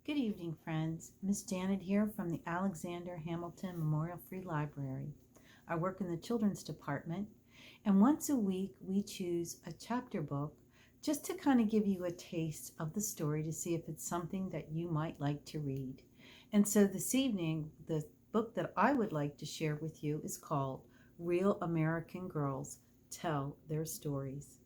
Good evening, friends. Miss Janet here from the Alexander Hamilton Memorial Free Library. I work in the children's department, and once a week we choose a chapter book just to kind of give you a taste of the story to see if it's something that you might like to read. And so this evening, the book that I would like to share with you is called Real American Girls Tell Their Stories.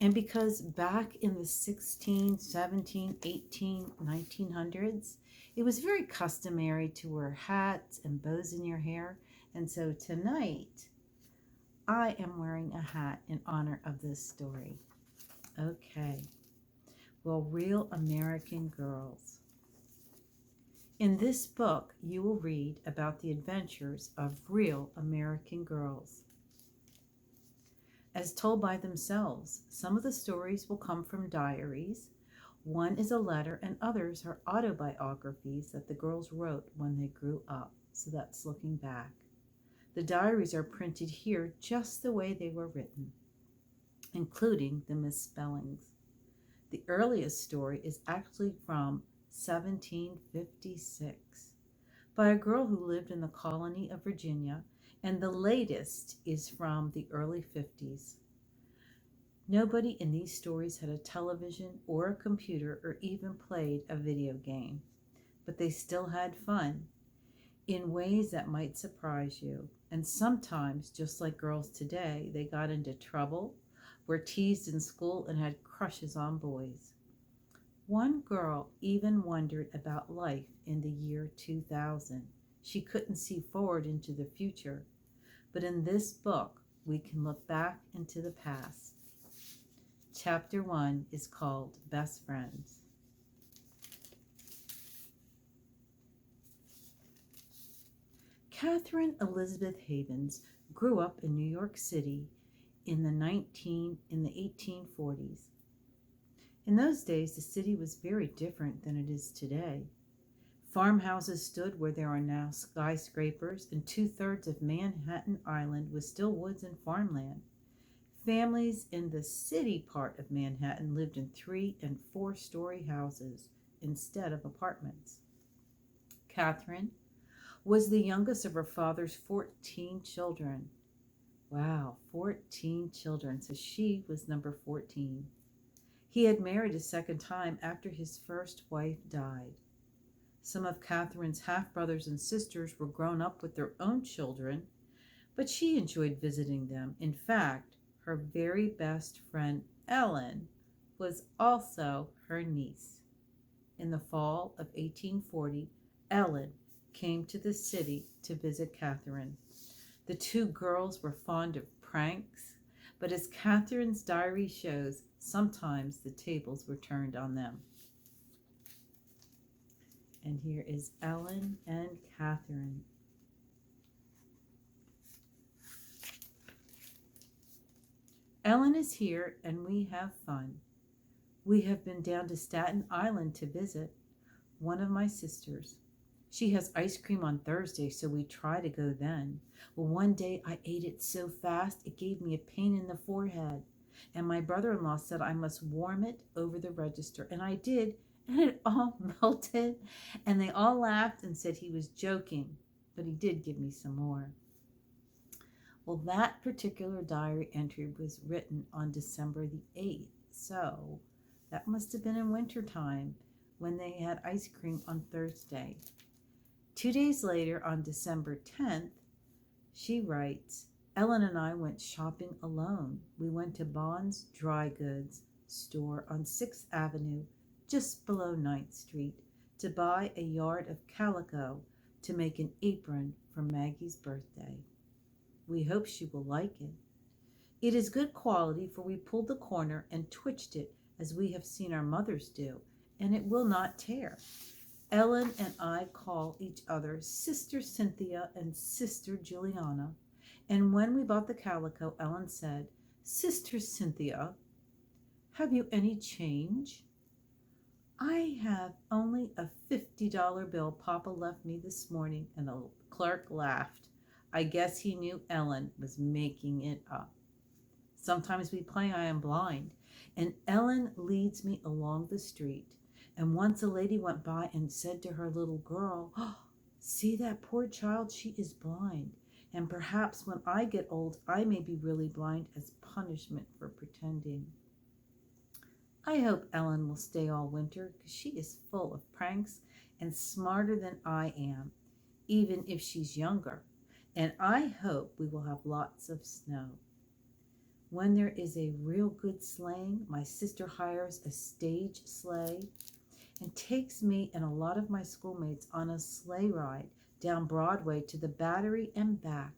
And because back in the 16, 17, 18, 1900s, it was very customary to wear hats and bows in your hair. And so tonight, I am wearing a hat in honor of this story. Okay, well, Real American Girls. In this book, you will read about the adventures of real American girls. As told by themselves, some of the stories will come from diaries. One is a letter, and others are autobiographies that the girls wrote when they grew up. So that's looking back. The diaries are printed here just the way they were written, including the misspellings. The earliest story is actually from 1756 by a girl who lived in the colony of Virginia, and the latest is from the early 50s. Nobody in these stories had a television or a computer or even played a video game, but they still had fun in ways that might surprise you. And sometimes, just like girls today, they got into trouble, were teased in school, and had crushes on boys. One girl even wondered about life in the year 2000. She couldn't see forward into the future, but in this book, we can look back into the past. Chapter 1 is called Best Friends. Catherine Elizabeth Havens grew up in New York City in the 1840s. In those days, the city was very different than it is today. Farmhouses stood where there are now skyscrapers, and 2/3 of Manhattan Island was still woods and farmland. Families in the city part of Manhattan lived in 3- and 4-story houses instead of apartments. Catherine was the youngest of her father's 14 children. Wow, 14 children. So she was number 14. He had married a second time after his first wife died. Some of Catherine's half-brothers and sisters were grown up with their own children, but she enjoyed visiting them. In fact, her very best friend, Ellen, was also her niece. In the fall of 1840, Ellen came to the city to visit Catherine. The two girls were fond of pranks, but as Catherine's diary shows, sometimes the tables were turned on them. And here is Ellen and Catherine. Ellen is here and we have fun. We have been down to Staten Island to visit one of my sisters. She has ice cream on Thursday, so we try to go then. Well, one day I ate it so fast it gave me a pain in the forehead, and my brother-in-law said I must warm it over the register, and I did, and it all melted, and they all laughed and said he was joking, but he did give me some more. Well, that particular diary entry was written on December the 8th, so that must have been in wintertime when they had ice cream on Thursday. 2 days later, on December 10th, she writes, Ellen and I went shopping alone. We went to Bond's Dry Goods store on 6th Avenue, just below 9th Street, to buy a yard of calico to make an apron for Maggie's birthday. We hope she will like it. It is good quality, for we pulled the corner and twitched it as we have seen our mothers do, and it will not tear. Ellen and I call each other Sister Cynthia and Sister Juliana, and when we bought the calico, Ellen said, Sister Cynthia, have you any change? I have only a $50 bill Papa left me this morning, and the clerk laughed. I guess he knew Ellen was making it up. Sometimes we play I am blind, and Ellen leads me along the street, And once a lady went by and said to her little girl, "Oh, see that poor child, she is blind. And perhaps when I get old, I may be really blind as punishment for pretending." I hope Ellen will stay all winter because she is full of pranks and smarter than I am, even if she's younger. And I hope we will have lots of snow. When there is a real good sleighing, my sister hires a stage sleigh and takes me and a lot of my schoolmates on a sleigh ride down Broadway to the Battery and back.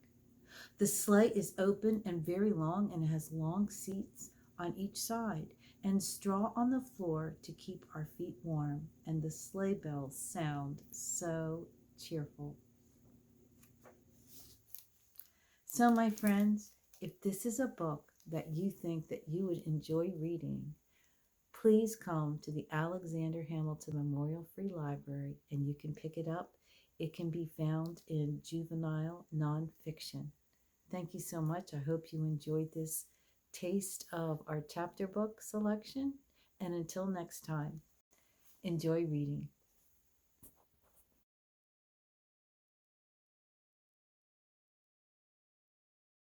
The sleigh is open and very long and has long seats on each side and straw on the floor to keep our feet warm, and the sleigh bells sound so cheerful. So, my friends, if this is a book that you think that you would enjoy reading, please come to the Alexander Hamilton Memorial Free Library and you can pick it up. It can be found in juvenile nonfiction. Thank you so much. I hope you enjoyed this taste of our chapter book selection. And until next time, enjoy reading.